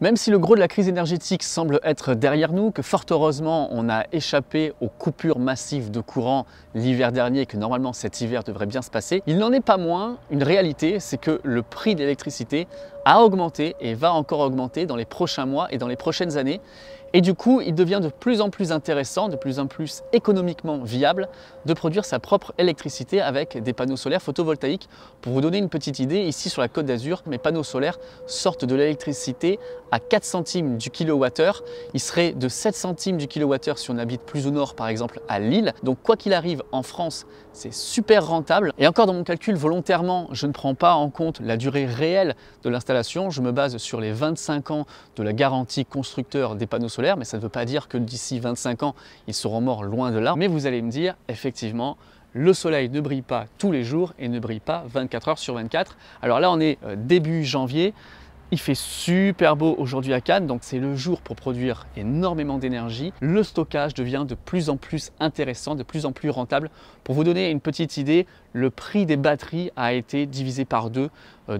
Même si le gros de la crise énergétique semble être derrière nous, que fort heureusement on a échappé aux coupures massives de courant l'hiver dernier et que normalement cet hiver devrait bien se passer, il n'en est pas moins une réalité, c'est que le prix de l'électricité a augmenté et va encore augmenter dans les prochains mois et dans les prochaines années. Et du coup, il devient de plus en plus intéressant, de plus en plus économiquement viable de produire sa propre électricité avec des panneaux solaires photovoltaïques. Pour vous donner une petite idée, ici sur la Côte d'Azur, mes panneaux solaires sortent de l'électricité à 4 centimes du kilowattheure. Il serait de 7 centimes du kilowattheure si on habite plus au nord, par exemple à Lille. Donc quoi qu'il arrive, en France, c'est super rentable. Et encore dans mon calcul, volontairement, je ne prends pas en compte la durée réelle de l'installation. Je me base sur les 25 ans de la garantie constructeur des panneaux solaires, mais ça ne veut pas dire que d'ici 25 ans, ils seront morts, loin de là. Mais vous allez me dire, effectivement, le soleil ne brille pas tous les jours et ne brille pas 24 heures sur 24. Alors là, on est début janvier. Il fait super beau aujourd'hui à Cannes, donc c'est le jour pour produire énormément d'énergie. Le stockage devient de plus en plus intéressant, de plus en plus rentable. Pour vous donner une petite idée, le prix des batteries a été divisé par 2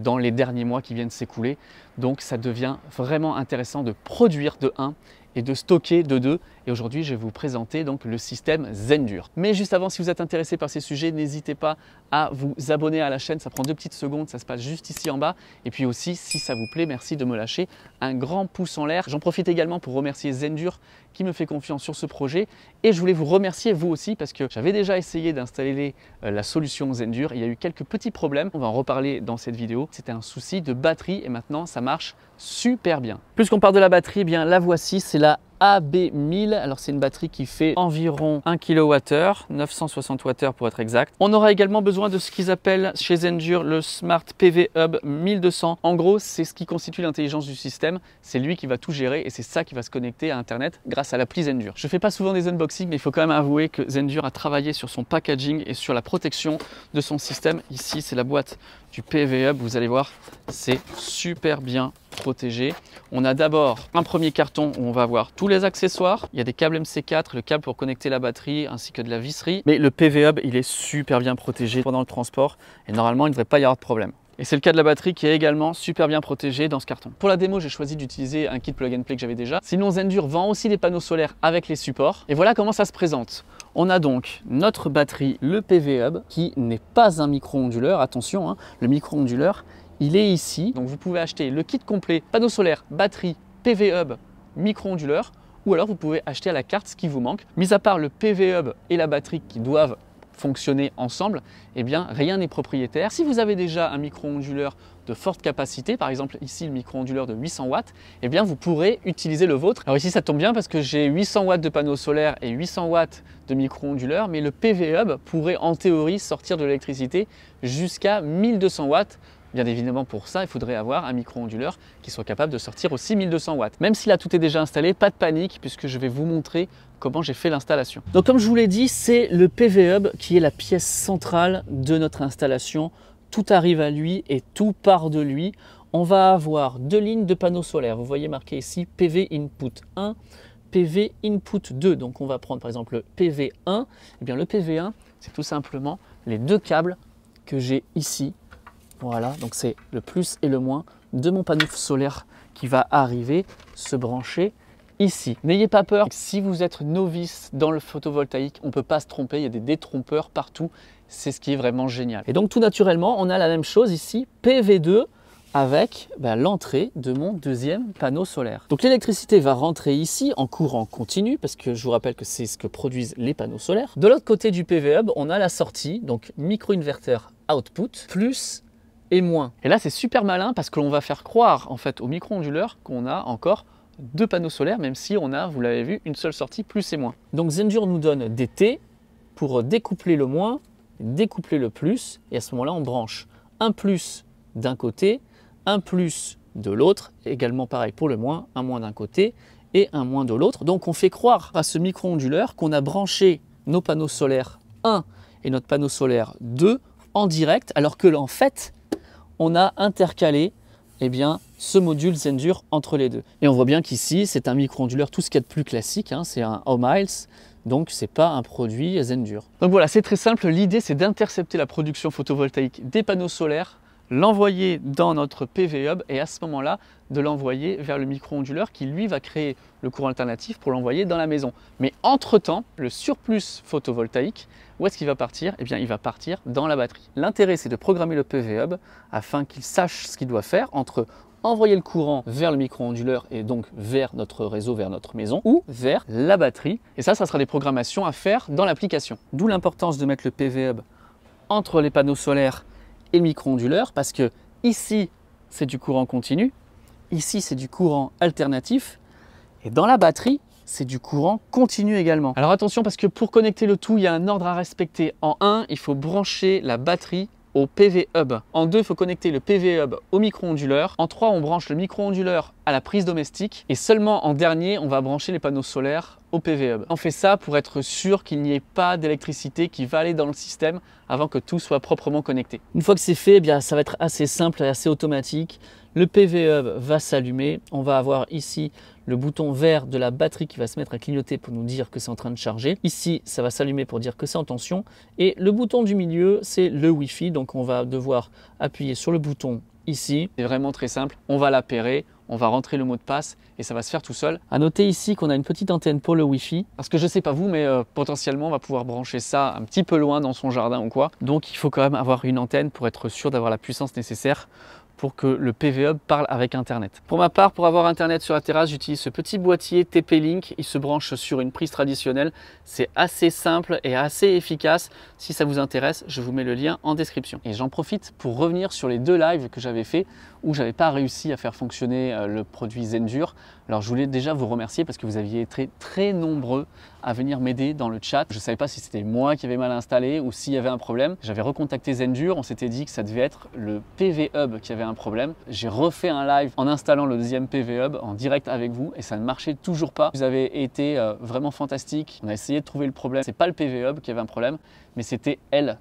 dans les derniers mois qui viennent s'écouler. Donc ça devient vraiment intéressant de produire de 1 et de stocker de 2. Et aujourd'hui, je vais vous présenter donc le système Zendur. Mais juste avant, si vous êtes intéressé par ces sujets, n'hésitez pas à vous abonner à la chaîne. Ça prend 2 petites secondes, ça se passe juste ici en bas. Et puis aussi, si ça vous plaît, merci de me lâcher un grand pouce en l'air. J'en profite également pour remercier Zendur qui me fait confiance sur ce projet. Et je voulais vous remercier vous aussi parce que j'avais déjà essayé d'installer la solution Zendur. Il y a eu quelques petits problèmes. On va en reparler dans cette vidéo. C'était un souci de batterie et maintenant ça marche super bien. Puisqu'on parle de la batterie, eh bien la voici, c'est la AB1000. Alors c'est une batterie qui fait environ 1 kWh, 960 Wh pour être exact. On aura également besoin de ce qu'ils appellent chez Zendur le Smart PV Hub 1200. En gros, c'est ce qui constitue l'intelligence du système. C'est lui qui va tout gérer et c'est ça qui va se connecter à Internet grâce à l'appli Zendur. Je ne fais pas souvent des unboxings, mais il faut quand même avouer que Zendur a travaillé sur son packaging et sur la protection de son système. Ici, c'est la boîte du PV Hub. Vous allez voir, c'est super bien protégé. On a d'abord un premier carton où on va avoir tous les accessoires. Il y a des câbles MC4, le câble pour connecter la batterie ainsi que de la visserie. Mais le PV Hub, il est super bien protégé pendant le transport et normalement, il ne devrait pas y avoir de problème. Et c'est le cas de la batterie qui est également super bien protégée dans ce carton. Pour la démo, j'ai choisi d'utiliser un kit plug and play que j'avais déjà. Sinon, Zendur vend aussi des panneaux solaires avec les supports. Et voilà comment ça se présente. On a donc notre batterie, le PV Hub, qui n'est pas un micro-onduleur. Attention, hein, le micro-onduleur, il est ici. Donc vous pouvez acheter le kit complet, panneau solaire, batterie, PV Hub, micro-onduleur. Ou alors vous pouvez acheter à la carte ce qui vous manque. Mis à part le PV Hub et la batterie qui doivent fonctionner ensemble, eh bien rien n'est propriétaire. Si vous avez déjà un micro-onduleur de forte capacité, par exemple ici le micro-onduleur de 800 watts, eh bien vous pourrez utiliser le vôtre. Alors ici ça tombe bien parce que j'ai 800 watts de panneau solaire et 800 watts de micro-onduleur, mais le PV Hub pourrait en théorie sortir de l'électricité jusqu'à 1200 watts. Bien évidemment, pour ça, il faudrait avoir un micro-onduleur qui soit capable de sortir aussi 1200 watts. Même si là tout est déjà installé, pas de panique puisque je vais vous montrer comment j'ai fait l'installation. Donc comme je vous l'ai dit, c'est le PV Hub qui est la pièce centrale de notre installation. Tout arrive à lui et tout part de lui. On va avoir 2 lignes de panneaux solaires. Vous voyez marqué ici PV Input 1, PV Input 2. Donc on va prendre par exemple le PV1. Eh bien le PV1, c'est tout simplement les 2 câbles que j'ai ici. Voilà, donc c'est le plus et le moins de mon panneau solaire qui va arriver se brancher ici. N'ayez pas peur, si vous êtes novice dans le photovoltaïque, on ne peut pas se tromper, il y a des détrompeurs partout, c'est ce qui est vraiment génial. Et donc tout naturellement, on a la même chose ici, PV2 avec l'entrée de mon 2e panneau solaire. Donc l'électricité va rentrer ici en courant continu, parce que je vous rappelle que c'est ce que produisent les panneaux solaires. De l'autre côté du PV Hub, on a la sortie, donc micro-inverteur output, plus et moins. Et là, c'est super malin parce que l'on va faire croire en fait au micro-onduleur qu'on a encore 2 panneaux solaires, même si on a, vous l'avez vu, une seule sortie, plus et moins. Donc Zendur nous donne des T pour découpler le moins, découpler le plus, et à ce moment-là, on branche un plus d'un côté, un plus de l'autre, également pareil pour le moins, un moins d'un côté et un moins de l'autre. Donc on fait croire à ce micro-onduleur qu'on a branché nos panneaux solaires 1 et notre panneau solaire 2 en direct, alors que en fait, on a intercalé ce module Zendur entre les deux. Et on voit bien qu'ici, c'est un micro-onduleur, tout ce qu'il y a de plus classique, hein, c'est un Ohmiles, donc c'est pas un produit Zendur. Donc voilà, c'est très simple, l'idée c'est d'intercepter la production photovoltaïque des panneaux solaires l'envoyer dans notre PV Hub et à ce moment-là, de l'envoyer vers le micro-onduleur qui lui va créer le courant alternatif pour l'envoyer dans la maison. Mais entre-temps, le surplus photovoltaïque, où est-ce qu'il va partir? Eh bien, il va partir dans la batterie. L'intérêt, c'est de programmer le PV Hub afin qu'il sache ce qu'il doit faire entre envoyer le courant vers le micro-onduleur et donc vers notre réseau, vers notre maison ou vers la batterie. Et ça sera des programmations à faire dans l'application. D'où l'importance de mettre le PV Hub entre les panneaux solaires et le micro-onduleur parce que ici, c'est du courant continu, ici, c'est du courant alternatif et dans la batterie, c'est du courant continu également. Alors attention parce que pour connecter le tout, il y a un ordre à respecter. En 1, il faut brancher la batterie au PV Hub. En 2, il faut connecter le PV Hub au micro-onduleur. En 3, on branche le micro-onduleur à la prise domestique. Et seulement en dernier, on va brancher les panneaux solaires au PV Hub. On fait ça pour être sûr qu'il n'y ait pas d'électricité qui va aller dans le système avant que tout soit proprement connecté. Une fois que c'est fait, eh bien, ça va être assez simple et assez automatique. Le PV Hub va s'allumer. On va avoir ici le bouton vert de la batterie qui va se mettre à clignoter pour nous dire que c'est en train de charger. Ici, ça va s'allumer pour dire que c'est en tension. Et le bouton du milieu, c'est le Wi-Fi. Donc, on va devoir appuyer sur le bouton ici. C'est vraiment très simple. On va l'appairer, on va rentrer le mot de passe et ça va se faire tout seul. À noter ici qu'on a une petite antenne pour le Wi-Fi. Parce que je ne sais pas vous, mais potentiellement, on va pouvoir brancher ça un petit peu loin dans son jardin ou quoi. Donc, il faut quand même avoir une antenne pour être sûr d'avoir la puissance nécessaire pour que le PV Hub parle avec Internet. Pour ma part, pour avoir Internet sur la terrasse, j'utilise ce petit boîtier TP-Link. Il se branche sur une prise traditionnelle. C'est assez simple et assez efficace. Si ça vous intéresse, je vous mets le lien en description. Et j'en profite pour revenir sur les 2 lives que j'avais fait où j'avais pas réussi à faire fonctionner le produit Zendure. Alors je voulais déjà vous remercier parce que vous aviez été très nombreux à venir m'aider dans le chat. Je ne savais pas si c'était moi qui avais mal installé ou s'il y avait un problème. J'avais recontacté Zendure, on s'était dit que ça devait être le PV Hub qui avait un problème. J'ai refait un live en installant le deuxième PV Hub en direct avec vous et ça ne marchait toujours pas. Vous avez été vraiment fantastique. On a essayé de trouver le problème. C'est pas le PV Hub qui avait un problème, mais c'était elle.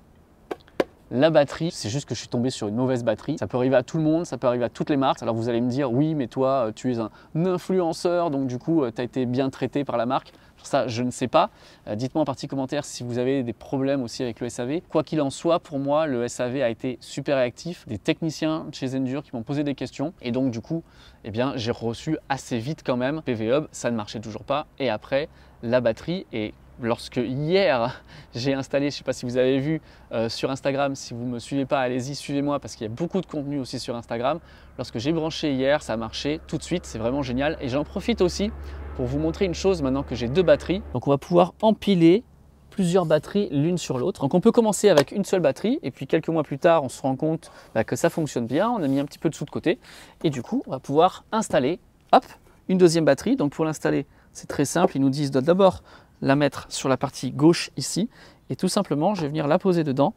La batterie, c'est juste que je suis tombé sur une mauvaise batterie. Ça peut arriver à tout le monde, ça peut arriver à toutes les marques. Alors vous allez me dire, oui, mais toi, tu es un influenceur, donc du coup, tu as été bien traité par la marque. Ça, je ne sais pas. Dites-moi en partie commentaire si vous avez des problèmes aussi avec le SAV. Quoi qu'il en soit, pour moi, le SAV a été super réactif. Des techniciens chez Zendure qui m'ont posé des questions. Et donc, du coup, eh bien, j'ai reçu assez vite quand même. PV Hub, ça ne marchait toujours pas. Et après, la batterie est... Lorsque hier j'ai installé, je ne sais pas si vous avez vu sur Instagram, si vous ne me suivez pas, allez-y, suivez-moi parce qu'il y a beaucoup de contenu aussi sur Instagram. Lorsque j'ai branché hier, ça a marché tout de suite, c'est vraiment génial. Et j'en profite aussi pour vous montrer une chose maintenant que j'ai 2 batteries. Donc on va pouvoir empiler plusieurs batteries l'une sur l'autre. Donc on peut commencer avec une seule batterie et puis quelques mois plus tard, on se rend compte que ça fonctionne bien. On a mis un petit peu de sous de côté et du coup, on va pouvoir installer, hop, une deuxième batterie. Donc pour l'installer, c'est très simple. Ils nous disent d'abord la mettre sur la partie gauche ici et tout simplement je vais venir la poser dedans.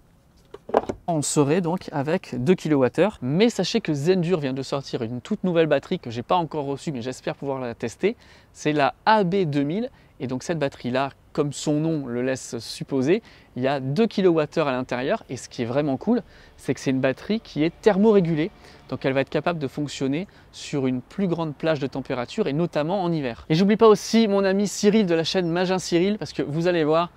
On serait donc avec 2 kWh. Mais sachez que Zendure vient de sortir une toute nouvelle batterie que je n'ai pas encore reçue mais j'espère pouvoir la tester. C'est la AB2000 et donc cette batterie là, comme son nom le laisse supposer, il y a 2 kWh à l'intérieur et ce qui est vraiment cool, c'est que c'est une batterie qui est thermorégulée. Donc elle va être capable de fonctionner sur une plus grande plage de température et notamment en hiver. Et j'oublie pas aussi mon ami Cyril de la chaîne Magin Cyril parce que vous allez voir,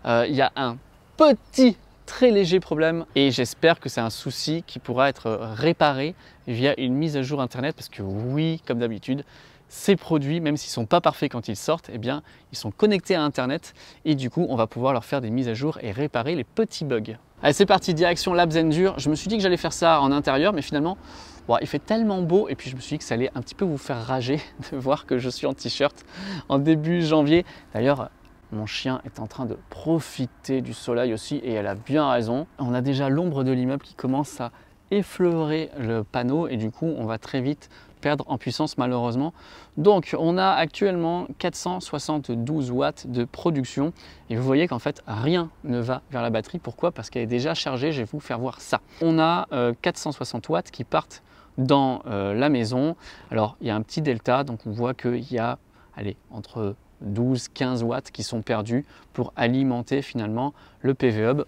il y a un petit très léger problème et j'espère que c'est un souci qui pourra être réparé via une mise à jour internet parce que oui, comme d'habitude, ces produits, même s'ils ne sont pas parfaits quand ils sortent, eh bien, ils sont connectés à internet et du coup, on va pouvoir leur faire des mises à jour et réparer les petits bugs. Allez, c'est parti, direction Lab Zendure. Je me suis dit que j'allais faire ça en intérieur, mais finalement, bon, il fait tellement beau et puis je me suis dit que ça allait un petit peu vous faire rager de voir que je suis en t-shirt en début janvier. D'ailleurs, mon chien est en train de profiter du soleil aussi et elle a bien raison. On a déjà l'ombre de l'immeuble qui commence à effleurer le panneau et du coup, on va très vite perdre en puissance malheureusement. Donc on a actuellement 472 watts de production et vous voyez qu'en fait rien ne va vers la batterie. Pourquoi? Parce qu'elle est déjà chargée. Je vais vous faire voir ça. On a 460 watts qui partent dans la maison. Alors il y a un petit delta, donc on voit qu'il y a entre 12-15 watts qui sont perdus pour alimenter finalement le PV Hub.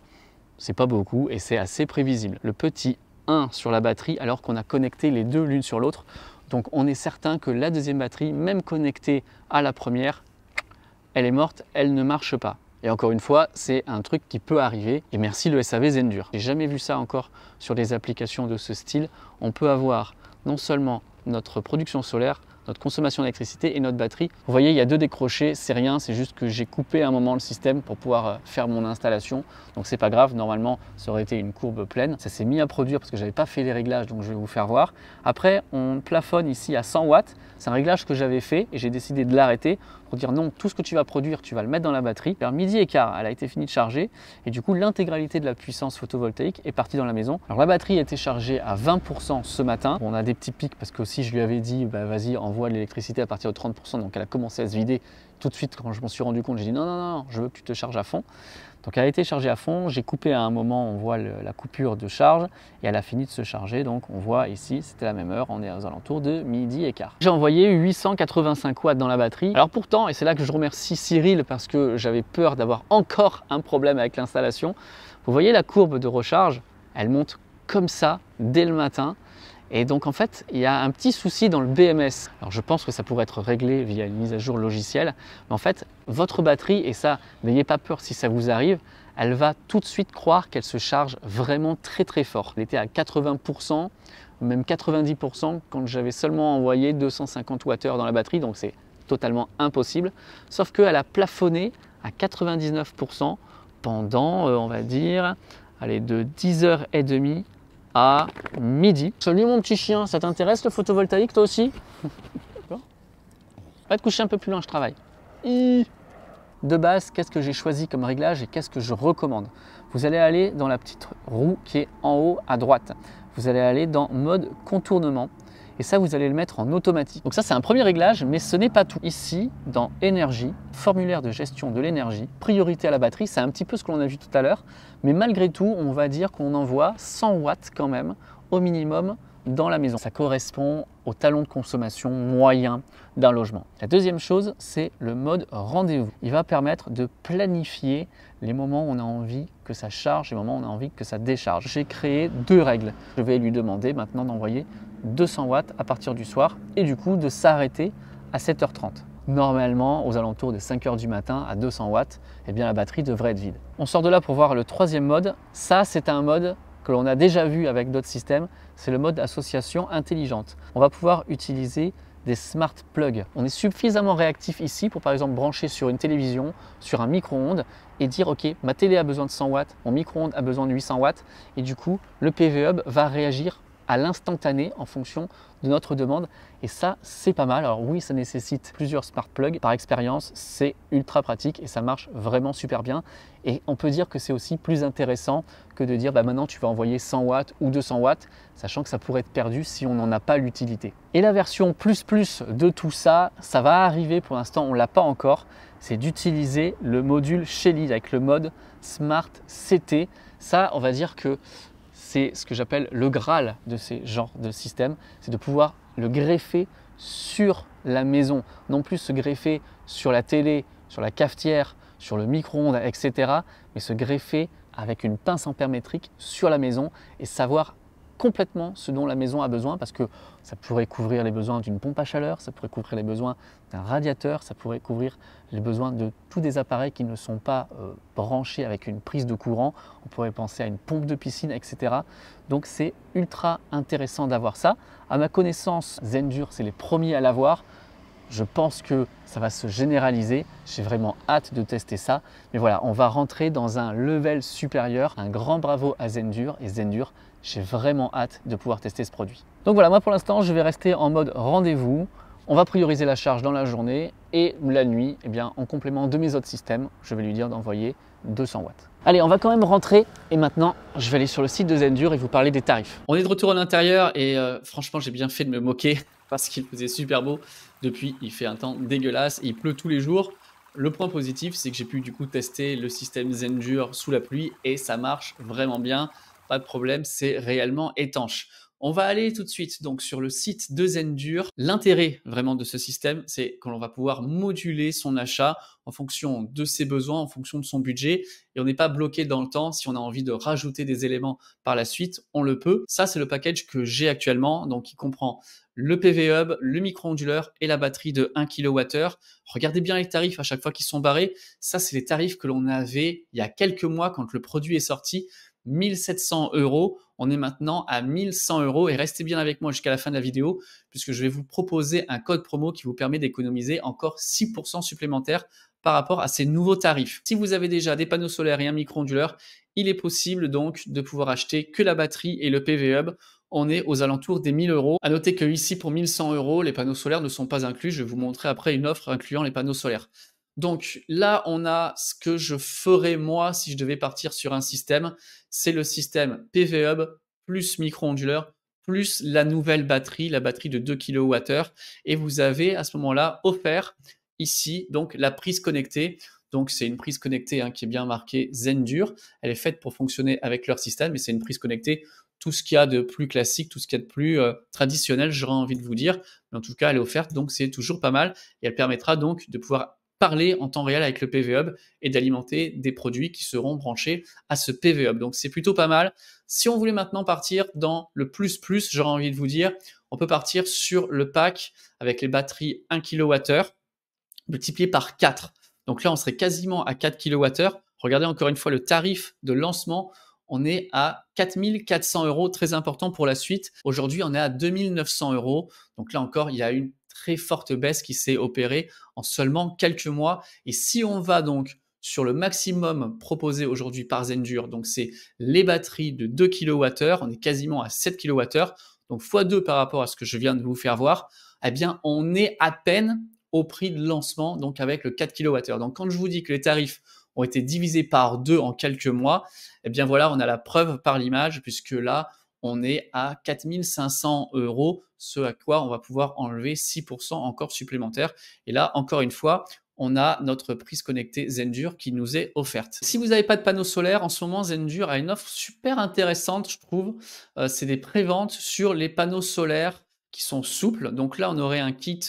C'est pas beaucoup et c'est assez prévisible. Le petit 1 sur la batterie alors qu'on a connecté les deux l'une sur l'autre. Donc on est certain que la deuxième batterie, même connectée à la première, elle est morte, elle ne marche pas. Et encore une fois, c'est un truc qui peut arriver. Et merci le SAV Zendur. J'ai jamais vu ça encore sur des applications de ce style. On peut avoir non seulement notre production solaire, notre consommation d'électricité et notre batterie. Vous voyez, il y a 2 décrochés, c'est rien, c'est juste que j'ai coupé à un moment le système pour pouvoir faire mon installation. Donc c'est pas grave, normalement ça aurait été une courbe pleine. Ça s'est mis à produire parce que j'avais pas fait les réglages, donc je vais vous faire voir. Après, on plafonne ici à 100 watts. C'est un réglage que j'avais fait et j'ai décidé de l'arrêter pour dire non, tout ce que tu vas produire, tu vas le mettre dans la batterie. Vers midi et quart, elle a été finie de charger et du coup l'intégralité de la puissance photovoltaïque est partie dans la maison. Alors la batterie a été chargée à 20% ce matin. On a des petits pics parce que aussi je lui avais dit bah, vas-y envoie de l'électricité à partir de 30%, donc elle a commencé à se vider. Tout de suite quand je m'en suis rendu compte, j'ai dit non, non, non, je veux que tu te charges à fond. Donc elle a été chargée à fond, j'ai coupé à un moment, on voit la coupure de charge et elle a fini de se charger, donc on voit ici, c'était la même heure, on est aux alentours de midi et quart. J'ai envoyé 885 watts dans la batterie. Alors pourtant, et c'est là que je remercie Cyril parce que j'avais peur d'avoir encore un problème avec l'installation, vous voyez la courbe de recharge, elle monte comme ça dès le matin. Et donc en fait, il y a un petit souci dans le BMS. Alors je pense que ça pourrait être réglé via une mise à jour logicielle. Mais en fait, votre batterie, et ça, n'ayez pas peur si ça vous arrive, elle va tout de suite croire qu'elle se charge vraiment très très fort. Elle était à 80%, même 90% quand j'avais seulement envoyé 250 Wh dans la batterie. Donc c'est totalement impossible. Sauf qu'elle a plafonné à 99% pendant, on va dire, allez, de 10h30 à midi. Salut mon petit chien, ça t'intéresse le photovoltaïque toi aussi? Va te coucher un peu plus loin, je travaille. De base, qu'est-ce que j'ai choisi comme réglage et qu'est-ce que je recommande? Vous allez aller dans la petite roue qui est en haut à droite. Vous allez aller dans mode contournement. Et ça, vous allez le mettre en automatique. Donc ça, c'est un premier réglage, mais ce n'est pas tout. Ici, dans énergie, formulaire de gestion de l'énergie, priorité à la batterie, c'est un petit peu ce que l'on a vu tout à l'heure. Mais malgré tout, on va dire qu'on envoie 100 watts quand même, au minimum, dans la maison. Ça correspond au talon de consommation moyen d'un logement. La deuxième chose, c'est le mode rendez-vous. Il va permettre de planifier les moments où on a envie que ça charge, les moments où on a envie que ça décharge. J'ai créé 2 règles. Je vais lui demander maintenant d'envoyer 200 watts à partir du soir et du coup de s'arrêter à 7h30. Normalement, aux alentours de 5h du matin à 200 watts, eh bien, la batterie devrait être vide. On sort de là pour voir le troisième mode. Ça, c'est un mode que l'on a déjà vu avec d'autres systèmes, c'est le mode association intelligente. On va pouvoir utiliser des smart plugs. On est suffisamment réactif ici pour par exemple brancher sur une télévision, sur un micro-ondes et dire ok, ma télé a besoin de 100 watts, mon micro-ondes a besoin de 800 watts et du coup le PV Hub va réagir à l'instantané en fonction de notre demande et ça c'est pas mal. Alors oui, ça nécessite plusieurs smart plugs. Par expérience, c'est ultra pratique et ça marche vraiment super bien et on peut dire que c'est aussi plus intéressant que de dire bah maintenant tu vas envoyer 100 watts ou 200 watts, sachant que ça pourrait être perdu si on n'en a pas l'utilité. Et la version plus de tout ça, ça va arriver, pour l'instant on ne l'a pas encore, c'est d'utiliser le module Shelly avec le mode Smart CT. Ça, on va dire que c'est ce que j'appelle le Graal de ces genres de systèmes, c'est de pouvoir le greffer sur la maison, non plus se greffer sur la télé, sur la cafetière, sur le micro-ondes, etc., mais se greffer avec une pince ampère-métrique sur la maison et savoir complètement ce dont la maison a besoin parce que ça pourrait couvrir les besoins d'une pompe à chaleur, ça pourrait couvrir les besoins d'un radiateur, ça pourrait couvrir les besoins de tous des appareils qui ne sont pas branchés avec une prise de courant. On pourrait penser à une pompe de piscine, etc. Donc c'est ultra intéressant d'avoir ça. À ma connaissance, Zendur, c'est les premiers à l'avoir. Je pense que ça va se généraliser. J'ai vraiment hâte de tester ça. Mais voilà, on va rentrer dans un level supérieur. Un grand bravo à Zendur. Et Zendur, j'ai vraiment hâte de pouvoir tester ce produit. Donc voilà, moi pour l'instant, je vais rester en mode rendez-vous. On va prioriser la charge dans la journée et la nuit, eh bien, en complément de mes autres systèmes, je vais lui dire d'envoyer 200 watts. Allez, on va quand même rentrer et maintenant, je vais aller sur le site de Zendur et vous parler des tarifs. On est de retour à l'intérieur et franchement, j'ai bien fait de me moquer parce qu'il faisait super beau. Depuis, il fait un temps dégueulasse et il pleut tous les jours. Le point positif, c'est que j'ai pu du coup tester le système Zendur sous la pluie et ça marche vraiment bien. Pas de problème, c'est réellement étanche. On va aller tout de suite donc sur le site de Zendure. L'intérêt vraiment de ce système, c'est qu'on va pouvoir moduler son achat en fonction de ses besoins, en fonction de son budget, et on n'est pas bloqué dans le temps. Si on a envie de rajouter des éléments par la suite, on le peut. Ça, c'est le package que j'ai actuellement, donc qui comprend le PV Hub, le micro-onduleur et la batterie de 1 kWh. Regardez bien les tarifs à chaque fois qu'ils sont barrés. Ça, c'est les tarifs que l'on avait il y a quelques mois quand le produit est sorti. 1700 €. On est maintenant à 1100 € et restez bien avec moi jusqu'à la fin de la vidéo puisque je vais vous proposer un code promo qui vous permet d'économiser encore 6% supplémentaires par rapport à ces nouveaux tarifs. Si vous avez déjà des panneaux solaires et un micro-onduleur, il est possible donc de pouvoir acheter que la batterie et le PV Hub. On est aux alentours des 1000 €. À noter que ici, pour 1100 €, les panneaux solaires ne sont pas inclus. Je vais vous montrer après une offre incluant les panneaux solaires. Donc là, on a ce que je ferais moi si je devais partir sur un système. C'est le système PV Hub plus micro-onduleur plus la nouvelle batterie, la batterie de 2 kWh. Et vous avez à ce moment-là offert ici donc la prise connectée. Donc c'est une prise connectée qui est bien marquée Zendure. Elle est faite pour fonctionner avec leur système, mais c'est une prise connectée. Tout ce qu'il y a de plus classique, tout ce qu'il y a de plus traditionnel, j'aurais envie de vous dire. Mais en tout cas, elle est offerte, donc c'est toujours pas mal. Et elle permettra donc de pouvoir parler en temps réel avec le PV Hub et d'alimenter des produits qui seront branchés à ce PV Hub. Donc c'est plutôt pas mal. Si on voulait maintenant partir dans le plus, j'aurais envie de vous dire, on peut partir sur le pack avec les batteries 1 kWh multiplié par 4. Donc là, on serait quasiment à 4 kWh. Regardez encore une fois le tarif de lancement. On est à 4400 €, très important pour la suite. Aujourd'hui, on est à 2900 €. Donc là encore, il y a une très forte baisse qui s'est opérée en seulement quelques mois. Et si on va donc sur le maximum proposé aujourd'hui par Zendure, donc c'est les batteries de 2 kWh, on est quasiment à 7 kWh, donc x2 par rapport à ce que je viens de vous faire voir, eh bien on est à peine au prix de lancement, donc avec le 4 kWh. Donc quand je vous dis que les tarifs ont été divisés par 2 en quelques mois, eh bien voilà, on a la preuve par l'image, puisque là, on est à 4500 €, ce à quoi on va pouvoir enlever 6% encore supplémentaire. Et là, encore une fois, on a notre prise connectée Zendure qui nous est offerte. Si vous n'avez pas de panneau solaire, en ce moment, Zendure a une offre super intéressante, je trouve. C'est des préventes sur les panneaux solaires qui sont souples. Donc là, on aurait un kit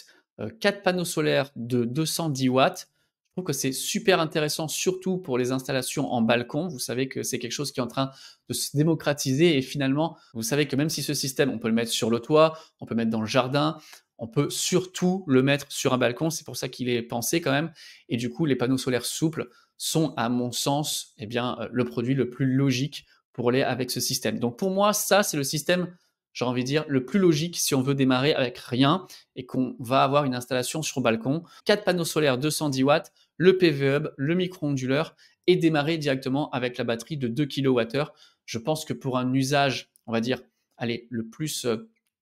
4 panneaux solaires de 210 watts. Je trouve que c'est super intéressant, surtout pour les installations en balcon. Vous savez que c'est quelque chose qui est en train de se démocratiser et finalement, vous savez que même si ce système, on peut le mettre sur le toit, on peut le mettre dans le jardin, on peut surtout le mettre sur un balcon. C'est pour ça qu'il est pensé quand même. Et du coup, les panneaux solaires souples sont, à mon sens, le produit le plus logique pour aller avec ce système. Donc pour moi, ça, c'est le système, j'ai envie de dire, le plus logique si on veut démarrer avec rien et qu'on va avoir une installation sur balcon. 4 panneaux solaires 210 watts, le PV Hub, le micro-onduleur et démarrer directement avec la batterie de 2 kWh. Je pense que pour un usage, on va dire, allez, le plus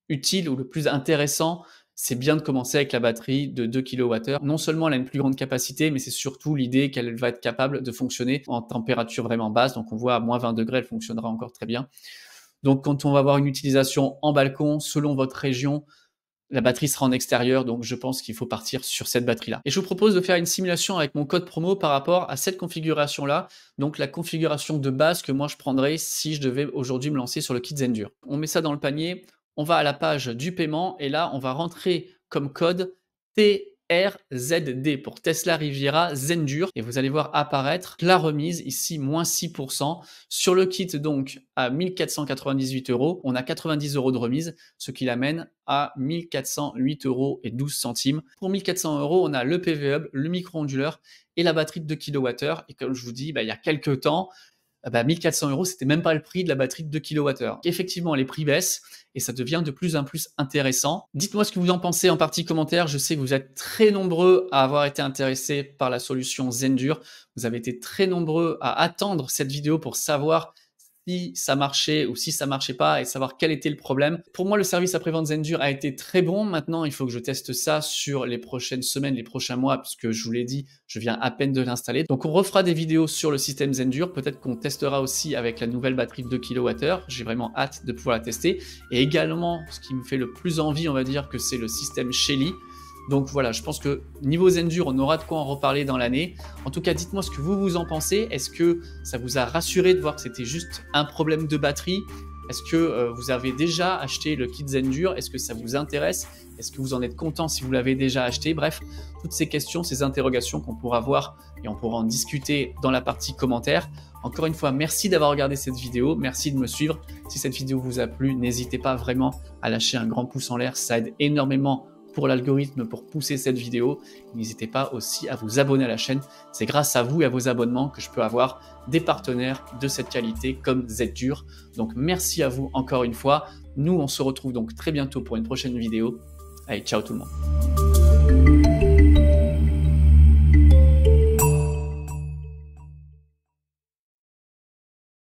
utile ou le plus intéressant, c'est bien de commencer avec la batterie de 2 kWh. Non seulement elle a une plus grande capacité, mais c'est surtout l'idée qu'elle va être capable de fonctionner en température vraiment basse. Donc on voit à moins 20 degrés, elle fonctionnera encore très bien. Donc quand on va avoir une utilisation en balcon, selon votre région, la batterie sera en extérieur, donc je pense qu'il faut partir sur cette batterie-là. Et je vous propose de faire une simulation avec mon code promo par rapport à cette configuration-là, donc la configuration de base que moi je prendrais si je devais aujourd'hui me lancer sur le kit Zendure. On met ça dans le panier, on va à la page du paiement et là on va rentrer comme code TRZD pour Tesla Riviera Zendure et vous allez voir apparaître la remise ici moins 6%. Sur le kit donc à 1498 €, on a 90 € de remise, ce qui l'amène à 1408 € et 12 centimes. Pour 1400 €, on a le PV Hub, le micro-onduleur et la batterie de 2 kWh. Et comme je vous dis, il y a quelques temps, 1400 €, c'était même pas le prix de la batterie de 2 kWh. Effectivement, les prix baissent et ça devient de plus en plus intéressant. Dites-moi ce que vous en pensez en partie commentaire. Je sais que vous êtes très nombreux à avoir été intéressés par la solution Zendure. Vous avez été très nombreux à attendre cette vidéo pour savoir si ça marchait ou si ça marchait pas et savoir quel était le problème. Pour moi, le service après-vente Zendure a été très bon. Maintenant, il faut que je teste ça sur les prochaines semaines, les prochains mois, puisque je vous l'ai dit, je viens à peine de l'installer. Donc, on refera des vidéos sur le système Zendure. Peut-être qu'on testera aussi avec la nouvelle batterie de 2 kWh. J'ai vraiment hâte de pouvoir la tester. Et également, ce qui me fait le plus envie, on va dire, que c'est le système Shelly. Donc voilà, je pense que niveau Zendure, on aura de quoi en reparler dans l'année. En tout cas, dites-moi ce que vous en pensez. Est-ce que ça vous a rassuré de voir que c'était juste un problème de batterie? Est-ce que vous avez déjà acheté le kit Zendur? Est-ce que ça vous intéresse? Est-ce que vous en êtes content si vous l'avez déjà acheté? Bref, toutes ces questions, ces interrogations qu'on pourra voir et on pourra en discuter dans la partie commentaires. Encore une fois, merci d'avoir regardé cette vidéo, merci de me suivre. Si cette vidéo vous a plu, n'hésitez pas vraiment à lâcher un grand pouce en l'air, ça aide énormément pour l'algorithme, pour pousser cette vidéo. N'hésitez pas aussi à vous abonner à la chaîne. C'est grâce à vous et à vos abonnements que je peux avoir des partenaires de cette qualité comme Zendur. Donc merci à vous encore une fois. Nous, on se retrouve donc très bientôt pour une prochaine vidéo. Allez, ciao tout le monde.